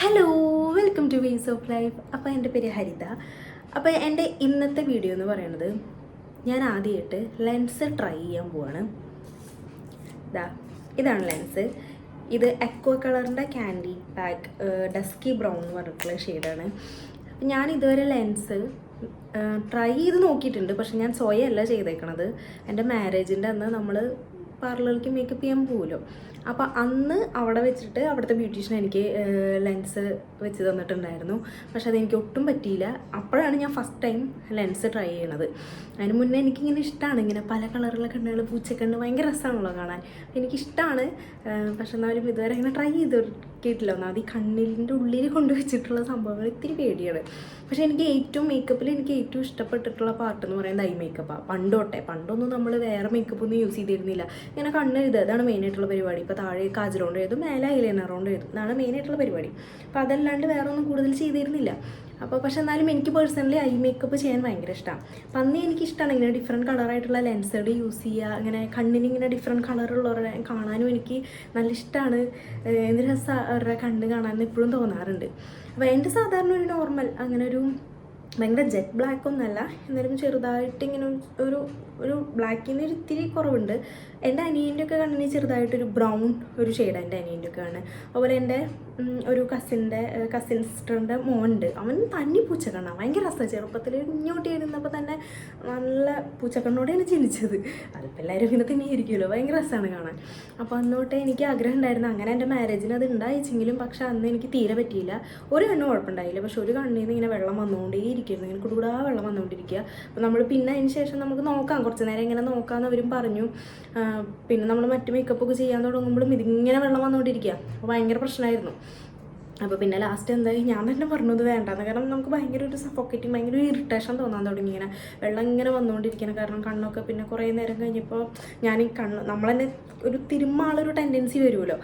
Hello, welcome two ways of life. അപ്പോൾ എൻ്റെ പേര് ഹരിത. അപ്പോൾ എൻ്റെ ഇന്നത്തെ വീഡിയോ എന്ന് പറയുന്നത് ഞാൻ ആദ്യമായിട്ട് ലെൻസ് ട്രൈ ചെയ്യാൻ പോവാണ്. ഇതാണ് ലെൻസ്. ഇത് അക്വ കളറിൻ്റെ ക്യാൻഡി പാക്ക് ഡസ്കി ബ്രൗൺ എന്ന് പറഞ്ഞിട്ടുള്ള ഷെയ്ഡാണ്. ഞാൻ ഇതുവരെ ലെൻസ് ട്രൈ ചെയ്ത് നോക്കിയിട്ടുണ്ട്, പക്ഷെ ഞാൻ സ്വയമല്ല ചെയ്തേക്കണത്. എൻ്റെ മാരേജിൻ്റെ അന്ന് നമ്മൾ പാർലറിലേക്ക് മേക്കപ്പ് ചെയ്യാൻ പോകുമല്ലോ, അപ്പോൾ അന്ന് അവിടെ വെച്ചിട്ട് അവിടുത്തെ ബ്യൂട്ടീഷ്യൻ എനിക്ക് ലെൻസ് വെച്ച് തന്നിട്ടുണ്ടായിരുന്നു. പക്ഷെ അതെനിക്ക് ഒട്ടും പറ്റിയില്ല. അപ്പോഴാണ് ഞാൻ ഫസ്റ്റ് ടൈം ലെൻസ് ട്രൈ ചെയ്യണത്. അതിന് മുന്നേ എനിക്കിങ്ങനെ ഇഷ്ടമാണ്, ഇങ്ങനെ പല കളറുള്ള കണ്ണുകൾ, പൂച്ചക്കണ്ണ് ഭയങ്കര രസമാണല്ലോ കാണാൻ, എനിക്കിഷ്ടമാണ്. പക്ഷെ എന്നാലും ഇതുവരെ ഇങ്ങനെ ട്രൈ ചെയ്ത് നോക്കിയിട്ടില്ല. ഒന്നാമത് ഈ കണ്ണിൻ്റെ ഉള്ളിൽ കൊണ്ടുവച്ചിട്ടുള്ള സംഭവങ്ങൾ ഇത്തിരി പേടിയാണ്. പക്ഷേ എനിക്ക് മേക്കപ്പിൽ എനിക്ക് ഏറ്റവും ഇഷ്ടപ്പെട്ടിട്ടുള്ള പാർട്ട് എന്ന് പറയുന്നത് ഐ മേക്കപ്പാണ്. പണ്ടൊന്നും നമ്മൾ വേറെ മേക്കപ്പൊന്നും യൂസ് ചെയ്തിരുന്നില്ല. ഇങ്ങനെ കണ്ണ് ഇതാണ് മെയിനായിട്ടുള്ള പരിപാടി. ഇപ്പോൾ താഴെ കാജലോണ്ട് എഴുതും, മേലെ ഐലൈനറോണ്ട് എഴുതും, ഇതാണ് മെയിനായിട്ടുള്ള പരിപാടി. അപ്പോൾ അതല്ലാണ്ട് വേറെ ഒന്നും കൂടുതൽ ചെയ്തിരുന്നില്ല. അപ്പോൾ പക്ഷെ എന്നാലും എനിക്ക് പേഴ്സണലി ഐ മേക്കപ്പ് ചെയ്യാൻ ഭയങ്കര ഇഷ്ടമാണ്. അപ്പം അന്ന് എനിക്കിഷ്ടമാണ് ഇങ്ങനെ ഡിഫറെൻറ്റ് കളറായിട്ടുള്ള ലെൻസുകൾ യൂസ് ചെയ്യുക. അങ്ങനെ കണ്ണിന് ഇങ്ങനെ ഡിഫറെൻറ്റ് കളറുള്ളവരെ കാണാനും എനിക്ക് നല്ല ഇഷ്ടമാണ്. എന്ത് രസം അവരുടെ കണ്ണ് കാണാൻ എപ്പോഴും തോന്നാറുണ്ട്. അപ്പോൾ എൻ്റെ സാധാരണ ഒരു നോർമൽ അങ്ങനെ ഒരു ഭയങ്കര ജെറ്റ് ബ്ലാക്ക് ഒന്നല്ല, എന്നാലും ചെറുതായിട്ട് ഇങ്ങനെ ഒരു ബ്ലാക്കിന് ഒരു ഇത്തിരി കുറവുണ്ട്. എൻ്റെ അനിയൻ്റെ ഒക്കെ കണ്ണിന് ചെറുതായിട്ടൊരു ബ്രൗൺ ഒരു ഷെയ്ഡാണ് എൻ്റെ അനിയൻ്റെ ഒക്കെ ആണ്. അതുപോലെ എൻ്റെ ഒരു കസിൻ സിസ്റ്ററിൻ്റെ മോനുണ്ട്, അവൻ തന്നി പൂച്ചക്കണ്ണാണ്. ഭയങ്കര രസമാണ്. ചെറുപ്പത്തിൽ കുഞ്ഞോട്ടി ഇരുന്നപ്പോൾ തന്നെ നല്ല പൂച്ചക്കണ്ണോടെയാണ് ജനിച്ചത്. അതിപ്പോൾ എല്ലാവരും ഇങ്ങനെ തന്നെ ആയിരിക്കുമല്ലോ, ഭയങ്കര രസമാണ് കാണാൻ. അപ്പോൾ അന്നോട്ടേ എനിക്ക് ആഗ്രഹം ഉണ്ടായിരുന്നു. അങ്ങനെ എൻ്റെ മാരേജിന് അത് ഉണ്ടായിച്ചെങ്കിലും പക്ഷെ അന്ന് എനിക്ക് തീരെ പറ്റിയില്ല. ഒരു കണ്ണ് കുഴപ്പമുണ്ടായില്ല, പക്ഷെ ഒരു കണ്ണിൽ നിന്ന് ഇങ്ങനെ വെള്ളം വന്നുകൊണ്ടേയിരിക്കുന്നു, ഇങ്ങനെ കൂടുതൽ വെള്ളം വന്നുകൊണ്ടിരിക്കുക. അപ്പോൾ നമ്മൾ പിന്നെ അതിന് ശേഷം നമുക്ക് നോക്കാം, കുറച്ച് നേരം ഇങ്ങനെ നോക്കാമെന്ന് അവരും പറഞ്ഞു. പിന്നെ നമ്മൾ മറ്റു മേക്കപ്പൊക്കെ ചെയ്യാൻ തുടങ്ങുമ്പോഴും ഇതിങ്ങനെ വെള്ളം വന്നുകൊണ്ടിരിക്കുക. അപ്പോൾ ഭയങ്കര പ്രശ്നമായിരുന്നു. അപ്പോൾ പിന്നെ ലാസ്റ്റ് എന്തായി, ഞാൻ തന്നെ പറഞ്ഞത് വേണ്ടാന്ന്. കാരണം നമുക്ക് ഭയങ്കര ഒരു സഫോക്കേറ്റിങ്, ഭയങ്കര ഒരു ഇറിറ്റേഷൻ തോന്നാൻ തുടങ്ങി. ഇങ്ങനെ വെള്ളം ഇങ്ങനെ വന്നുകൊണ്ടിരിക്കണം. കാരണം കണ്ണൊക്കെ പിന്നെ കുറേ നേരം കഴിഞ്ഞപ്പോൾ ഞാൻ ഈ നമ്മൾ തന്നെ ഒരു തിരുമ്മാളൊരു ടെൻഡൻസി വരുമല്ലോ.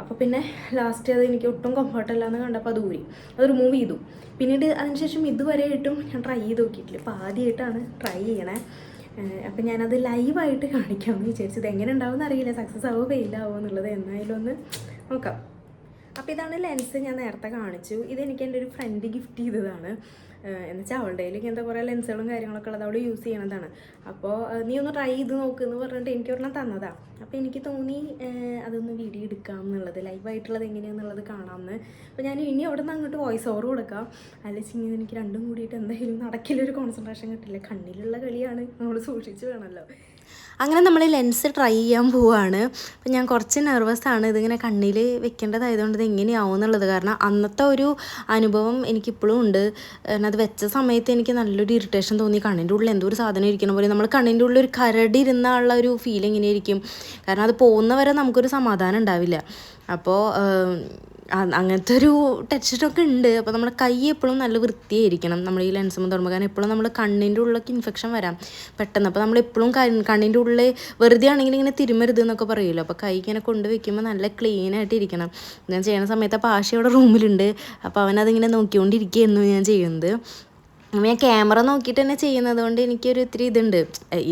അപ്പോൾ പിന്നെ ലാസ്റ്റ് അത് എനിക്ക് ഒട്ടും കംഫർട്ടല്ല എന്ന് കണ്ടപ്പോൾ അത് ഊരി, അത് റിമൂവ് ചെയ്തു. പിന്നീട് അതിനുശേഷം ഇതുവരെയായിട്ടും ഞാൻ ട്രൈ ചെയ്ത് നോക്കിയിട്ടില്ല. ഇപ്പോൾ ആദ്യമായിട്ടാണ് ട്രൈ ചെയ്യണേ. അപ്പം ഞാനത് ലൈവായിട്ട് കാണിക്കാമെന്ന് വിചാരിച്ചത്. എങ്ങനെ ഉണ്ടാവുമെന്ന് അറിയില്ല, സക്സസ് ആവുമോ ഫെയിലാവുമോ എന്നുള്ളത്. എന്നായാലും ഒന്ന് നോക്കാം. അപ്പോൾ ഇതാണ് ലെൻസ്, ഞാൻ നേരത്തെ കാണിച്ചു. ഇതെനിക്ക് എൻ്റെ ഒരു ഫ്രണ്ട് ഗിഫ്റ്റ് ചെയ്തതാണ്. എന്നുവെച്ചാൽ അവളുടെ കയ്യിൽ ഇങ്ങനത്തെ കുറേ ലെൻസുകളും കാര്യങ്ങളൊക്കെ ഉള്ളത് അവൾ യൂസ് ചെയ്യണതാണ്. അപ്പോൾ നീ ഒന്ന് ട്രൈ ചെയ്ത് നോക്കുമെന്ന് പറഞ്ഞിട്ട് എനിക്ക് ഒരെണ്ണം തന്നതാണ്. അപ്പോൾ എനിക്ക് തോന്നി അതൊന്ന് വീഡിയോ എടുക്കാം എന്നുള്ളത്, ലൈവായിട്ടുള്ളത് എങ്ങനെയാണെന്നുള്ളത് കാണാമെന്ന്. അപ്പോൾ ഞാൻ ഇനി അവിടെ നിന്ന് അങ്ങോട്ട് വോയിസ് ഓവർ കൊടുക്കാം. അല്ലെങ്കിൽ എനിക്ക് രണ്ടും കൂടിയിട്ട് എന്തായാലും നടക്കില്ലൊരു കോൺസെൻട്രേഷൻ കിട്ടില്ല. കണ്ണിലുള്ള കളിയാണ്, നമ്മൾ സൂക്ഷിച്ച് വേണമല്ലോ. അങ്ങനെ നമ്മൾ ലെൻസ് ട്രൈ ചെയ്യാൻ പോവുകയാണ്. അപ്പം ഞാൻ കുറച്ച് നെർവസാണ്, ഇതിങ്ങനെ കണ്ണിൽ വെക്കേണ്ടതായതുകൊണ്ട് ഇത് എങ്ങനെയാവും എന്നുള്ളത്. കാരണം അന്നത്തെ ഒരു അനുഭവം എനിക്കിപ്പോഴും ഉണ്ട്. അത് വെച്ച സമയത്ത് എനിക്ക് നല്ലൊരു ഇറിറ്റേഷൻ തോന്നി. കണ്ണിൻ്റെ ഉള്ളിൽ എന്തോ ഒരു സാധനം ഇരിക്കണ പോലെ, നമ്മൾ കണ്ണിൻ്റെ ഉള്ളിൽ ഒരു കരടി ഇരുന്നുള്ള ഒരു ഫീൽ എങ്ങനെയായിരിക്കും. കാരണം അത് പോകുന്നവരെ നമുക്കൊരു സമാധാനം ഉണ്ടാവില്ല. അപ്പോൾ അങ്ങനത്തെ ഒരു ടെക്സ്ചറൊക്കെ ഉണ്ട്. അപ്പോൾ നമ്മുടെ കൈ എപ്പോഴും നല്ല വൃത്തിയായിരിക്കണം നമ്മൾ ഈ ലെൻസ് തുടങ്ങുമ്പോൾ. കാരണം എപ്പോഴും നമ്മൾ കണ്ണിൻ്റെ ഉള്ളിലൊക്കെ ഇൻഫെക്ഷൻ വരാം പെട്ടെന്ന്. അപ്പോൾ നമ്മളെപ്പോഴും കണ്ണിൻ്റെ ഉള്ളിൽ വെറുതെ ആണെങ്കിൽ ഇങ്ങനെ തിരുമരുത് എന്നൊക്കെ പറയുമല്ലോ. അപ്പോൾ കൈ ഇങ്ങനെ കൊണ്ട് വെക്കുമ്പോൾ നല്ല ക്ലീനായിട്ട് ഇരിക്കണം. ഞാൻ ചെയ്യുന്ന സമയത്ത് അപ്പോൾ ആശി അവിടെ റൂമിലുണ്ട്. അപ്പോൾ അവനതിങ്ങനെ നോക്കിക്കൊണ്ടിരിക്കുകയായിരുന്നു ഞാൻ ചെയ്യുന്നത്. ഞാൻ ക്യാമറ നോക്കിയിട്ട് തന്നെ ചെയ്യുന്നത് കൊണ്ട് എനിക്കൊരു ഇത്തിരി ഇതുണ്ട്.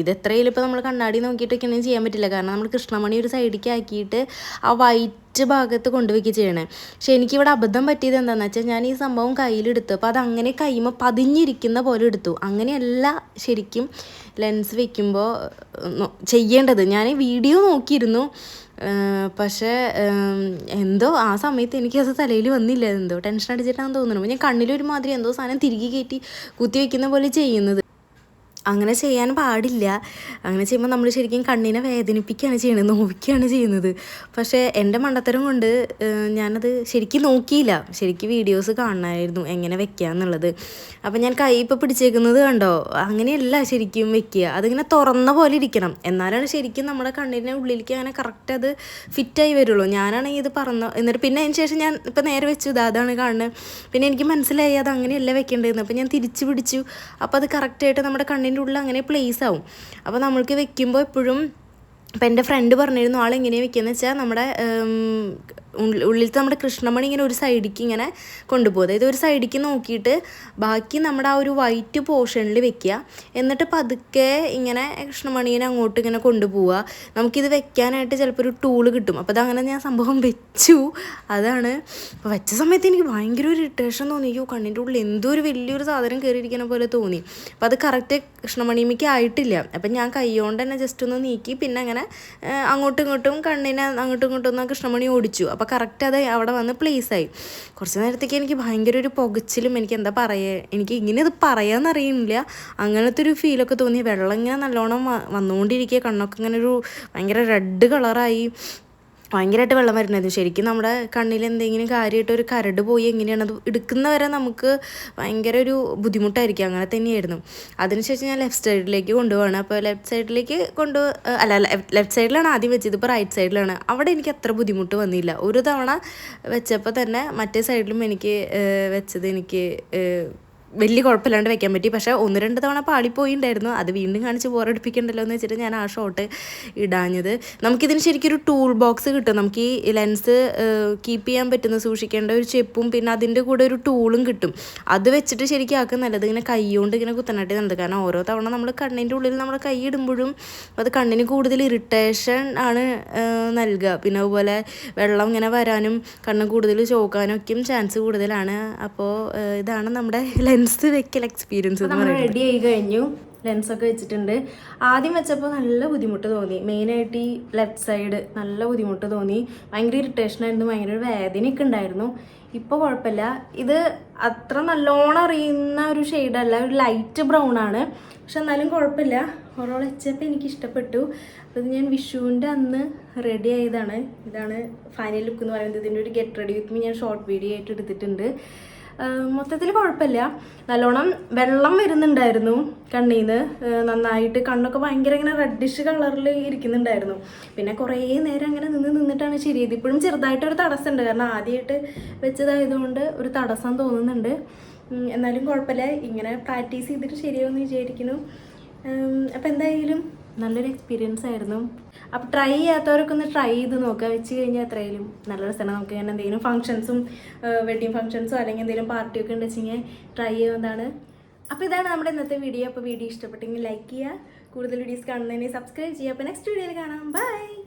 ഇതെത്രയും ഇപ്പോൾ നമ്മൾ കണ്ണാടി നോക്കിയിട്ടൊക്കെയൊന്നും ചെയ്യാൻ പറ്റില്ല. കാരണം നമ്മൾ കൃഷ്ണമണി ഒരു സൈഡിലേക്ക് ആക്കിയിട്ട് ആ വൈറ്റ് ഭാഗത്ത് കൊണ്ടുവയ്ക്കുക ചെയ്യണേ. പക്ഷെ എനിക്കിവിടെ അബദ്ധം പറ്റിയത് എന്താണെന്ന് വെച്ചാൽ, ഞാൻ ഈ സംഭവം കയ്യിലെടുത്തു. അപ്പോൾ അതങ്ങനെ കൈമ പതിഞ്ഞിരിക്കുന്ന പോലെ എടുത്തു. അങ്ങനെയല്ല ശരിക്കും ലെൻസ് വെക്കുമ്പോൾ ചെയ്യേണ്ടത്. ഞാൻ വീഡിയോ നോക്കിയിരുന്നു, പക്ഷേ എന്തോ ആ സമയത്ത് എനിക്കത് തലയിൽ വന്നില്ല. എന്തോ ടെൻഷൻ അടിച്ചിട്ടാണെന്ന് തോന്നുന്നു. ഞാൻ കണ്ണിലൊരുമാതിരി എന്തോ സാധനം തിരികെ കയറ്റി കുത്തി വയ്ക്കുന്ന പോലെ ചെയ്യുന്നത്. അങ്ങനെ ചെയ്യാൻ പാടില്ല. അങ്ങനെ ചെയ്യുമ്പോൾ നമ്മൾ ശരിക്കും കണ്ണിനെ വേദനിപ്പിക്കുകയാണ് ചെയ്യുന്നത്, നോവിക്കുകയാണ് ചെയ്യുന്നത്. പക്ഷേ എൻ്റെ മണ്ടത്തരം കൊണ്ട് ഞാനത് ശരിക്കും നോക്കിയില്ല. ശരിക്കും വീഡിയോസ് കാണണമായിരുന്നു എങ്ങനെ വെക്കുക എന്നുള്ളത്. അപ്പം ഞാൻ കൈ ഇപ്പോൾ പിടിച്ചേക്കുന്നത് കണ്ടോ, അങ്ങനെയല്ല ശരിക്കും വെക്കുക. അതിങ്ങനെ തുറന്ന പോലെ ഇരിക്കണം, എന്നാലാണ് ശരിക്കും നമ്മുടെ കണ്ണിൻ്റെ ഉള്ളിലേക്ക് അങ്ങനെ കറക്റ്റ് അത് ഫിറ്റായി വരുള്ളൂ. ഞാനാണെങ്കിൽ ഇത് എന്നിട്ട് പിന്നെ അതിന് ശേഷം ഞാൻ ഇപ്പോൾ നേരെ വെച്ചു, അതാണ് കാണുന്നത്. പിന്നെ എനിക്ക് മനസ്സിലായി അത് അങ്ങനെയല്ല വെക്കേണ്ടതെന്ന്. അപ്പോൾ ഞാൻ തിരിച്ചു പിടിച്ചു. അപ്പോൾ അത് കറക്റ്റായിട്ട് നമ്മുടെ കണ്ണിൻ്റെ ഉള്ളിൽ അങ്ങനെ പ്ലേസ് ആവും. അപ്പോൾ നമ്മൾക്ക് വെക്കുമ്പോൾ എപ്പോഴും, ഇപ്പം എൻ്റെ ഫ്രണ്ട് പറഞ്ഞിരുന്നു ആളെങ്ങനെയാണ് വെക്കുകയെന്ന് വെച്ചാൽ, നമ്മുടെ ഉള്ളിലത്തെ നമ്മുടെ കൃഷ്ണമണി ഇങ്ങനെ ഒരു സൈഡിലേക്ക് ഇങ്ങനെ കൊണ്ടുപോകും. അതായത് ഒരു സൈഡിലേക്ക് നോക്കിയിട്ട് ബാക്കി നമ്മുടെ ആ ഒരു വൈറ്റ് പോർഷനിൽ വെക്കുക. എന്നിട്ട് പതുക്കെ ഇങ്ങനെ കൃഷ്ണമണീനെ അങ്ങോട്ട് ഇങ്ങനെ കൊണ്ടുപോവുക. നമുക്കിത് വെക്കാനായിട്ട് ചിലപ്പോൾ ഒരു ടൂള് കിട്ടും. അപ്പോൾ അതങ്ങനെ ഞാൻ സംഭവം വെച്ചു. അതാണ് അപ്പോൾ വെച്ച സമയത്ത് എനിക്ക് ഭയങ്കര ഒരു ഇറിറ്റേഷൻ തോന്നി. അയ്യോ കണ്ണിൻ്റെ ഉള്ളിൽ എന്തോ ഒരു വലിയൊരു സാധനം കയറിയിരിക്കുന്ന പോലെ തോന്നി. അപ്പോൾ അത് കറക്റ്റ് കൃഷ്ണമണിമിക്ക് ആയിട്ടില്ല. അപ്പം ഞാൻ കൈ കൊണ്ട് തന്നെ ജസ്റ്റ് ഒന്ന് നീക്കി പിന്നെ അങ്ങനെ അങ്ങോട്ടും ഇങ്ങോട്ടും കണ്ണിനെ അങ്ങോട്ടും ഇങ്ങോട്ടും ഒന്ന് കൃഷ്ണമണി ഓടിച്ചു. അപ്പോൾ കറക്റ്റ് അത് അവിടെ വന്ന് പ്ലേസായി. കുറച്ച് നേരത്തേക്ക് എനിക്ക് ഭയങ്കര ഒരു പുകച്ചിലും എനിക്ക് എന്താ പറയുക, എനിക്ക് ഇങ്ങനെ ഇത് പറയാമെന്നറിയില്ല, അങ്ങനത്തെ ഒരു ഫീലൊക്കെ തോന്നി. വെള്ളം ഇങ്ങനെ നല്ലോണം വന്നുകൊണ്ടിരിക്കുക, കണ്ണൊക്കെ ഇങ്ങനെ ഒരു ഭയങ്കര റെഡ് കളറായി, ഭയങ്കരമായിട്ട് വെള്ളം വരുന്നത്. ശരിക്കും നമ്മുടെ കണ്ണിൽ എന്തെങ്കിലും കാര്യമായിട്ട് ഒരു കരട് പോയി എങ്ങനെയാണ് അത് എടുക്കുന്നവരെ നമുക്ക് ഭയങ്കര ഒരു ബുദ്ധിമുട്ടായിരിക്കും. അങ്ങനെ തന്നെയായിരുന്നു. അതിനുശേഷം ഞാൻ ലെഫ്റ്റ് സൈഡിലേക്ക് കൊണ്ടുപോവാണ്. അപ്പോൾ ലെഫ്റ്റ് സൈഡിലേക്ക് ലെഫ്റ്റ് സൈഡിലാണ് ആദ്യം വെച്ചത്, ഇപ്പോൾ റൈറ്റ് സൈഡിലാണ്. അവിടെ എനിക്ക് അത്ര ബുദ്ധിമുട്ട് വന്നില്ല. ഒരു തവണ വെച്ചപ്പോൾ തന്നെ മറ്റേ സൈഡിലും എനിക്ക് വെച്ചത് എനിക്ക് വലിയ കുഴപ്പമില്ലാണ്ട് വെക്കാൻ പറ്റി. പക്ഷേ 1-2 തവണ പാളിപ്പോയിണ്ടായിരുന്നു. അത് വീണ്ടും കാണിച്ച് ബോറടിപ്പിക്കണ്ടല്ലോ എന്ന് വെച്ചിട്ട് ഞാൻ ആ ഷോട്ട് ഇടാഞ്ഞത്. നമുക്കിതിന് ശരിക്കും ഒരു ടൂൾ ബോക്സ് കിട്ടും. നമുക്ക് ഈ ലെൻസ് കീപ്പ് ചെയ്യാൻ പറ്റുന്ന സൂക്ഷിക്കേണ്ട ഒരു ചെപ്പും പിന്നെ അതിൻ്റെ കൂടെ ഒരു ടൂളും കിട്ടും. അത് വെച്ചിട്ട് ശരിക്കും ആക്കും നല്ലത്. ഇങ്ങനെ കൈ കൊണ്ട് ഇങ്ങനെ കുത്തനായിട്ട് നല്ലത്. കാരണം ഓരോ തവണ നമ്മൾ കണ്ണിൻ്റെ ഉള്ളിൽ നമ്മൾ കൈ ഇടുമ്പോഴും അത് കണ്ണിന് കൂടുതൽ ഇറിറ്റേഷൻ ആണ് നൽകുക. പിന്നെ അതുപോലെ വെള്ളം ഇങ്ങനെ വരാനും കണ്ണ് കൂടുതൽ ചോക്കാനും ഒക്കെയും ചാൻസ് കൂടുതലാണ്. അപ്പോൾ ഇതാണ് നമ്മുടെ ലെൻസ് വെക്കൽ എക്സ്പീരിയൻസ്. നമ്മൾ റെഡി ആയി കഴിഞ്ഞു, ലെൻസൊക്കെ വെച്ചിട്ടുണ്ട്. ആദ്യം വെച്ചപ്പോൾ നല്ല ബുദ്ധിമുട്ട് തോന്നി. മെയിനായിട്ട് ഈ ലെഫ്റ്റ് സൈഡ് നല്ല ബുദ്ധിമുട്ട് തോന്നി. ഭയങ്കര ഇറിറ്റേഷനായിരുന്നു, ഭയങ്കര വേദനയൊക്കെ ഉണ്ടായിരുന്നു. ഇപ്പോൾ കുഴപ്പമില്ല. ഇത് അത്ര നല്ലോണം അറിയുന്ന ഒരു ഷെയ്ഡല്ല, ഒരു ലൈറ്റ് ബ്രൗൺ ആണ്. പക്ഷെ എന്നാലും കുഴപ്പമില്ല. ഓവറോൾ വെച്ചപ്പോൾ എനിക്ക് ഇഷ്ടപ്പെട്ടു. അപ്പോൾ ഇത് ഞാൻ വിഷുവിൻ്റെ അന്ന് റെഡി ആയതാണ്. ഇതാണ് ഫൈനൽ ലുക്ക് എന്ന് പറയുന്നത്. ഇതിൻ്റെ ഒരു ഗെറ്റ് റെഡി വിത്ത് മീ ഞാൻ ഷോർട്ട് വീഡിയോ ആയിട്ട് എടുത്തിട്ടുണ്ട്. മൊത്തത്തിൽ കുഴപ്പമില്ല. നല്ലോണം വെള്ളം വരുന്നുണ്ടായിരുന്നു കണ്ണിൽ നിന്ന് നന്നായിട്ട്. കണ്ണൊക്കെ ഭയങ്കര ഇങ്ങനെ റെഡിഷ് കളറിൽ ഇരിക്കുന്നുണ്ടായിരുന്നു. പിന്നെ കുറേ നേരം അങ്ങനെ നിന്നിട്ടാണ് ശരിയത്. ഇപ്പോഴും ചെറുതായിട്ടൊരു തടസ്സമുണ്ട്, കാരണം ആദ്യമായിട്ട് വെച്ചതായതുകൊണ്ട് ഒരു തടസ്സം തോന്നുന്നുണ്ട്. എന്നാലും കുഴപ്പമില്ല. ഇങ്ങനെ പ്രാക്ടീസ് ചെയ്തിട്ട് ശരിയാവുമെന്ന് വിചാരിക്കുന്നു. അപ്പോൾ എന്തായാലും നല്ലൊരു എക്സ്പീരിയൻസ് ആയിരുന്നു. അപ്പോൾ ട്രൈ ചെയ്യാത്തവരൊക്കെ ഒന്ന് ട്രൈ ചെയ്ത് നോക്കുക. വെച്ച് കഴിഞ്ഞാൽ എത്രയായാലും നല്ല രസമാണ്. നമുക്ക് ഇങ്ങനെ എന്തെങ്കിലും ഫംഗ്ഷൻസും വെഡ്ഡിങ് ഫംഗ്ഷൻസോ അല്ലെങ്കിൽ എന്തെങ്കിലും പാർട്ടിയൊക്കെ ഉണ്ട് വെച്ചെങ്കിൽ ട്രൈ ചെയ്യാവുന്നതാണ്. അപ്പോൾ ഇതാണ് നമ്മുടെ ഇന്നത്തെ വീഡിയോ. അപ്പോൾ വീഡിയോ ഇഷ്ടപ്പെട്ടെങ്കിൽ ലൈക്ക് ചെയ്യുക, കൂടുതൽ വീഡിയോസ് കാണുന്നതിന് സബ്സ്ക്രൈബ് ചെയ്യുക. അപ്പോൾ നെക്സ്റ്റ് വീഡിയോയിൽ കാണാം. ബൈ.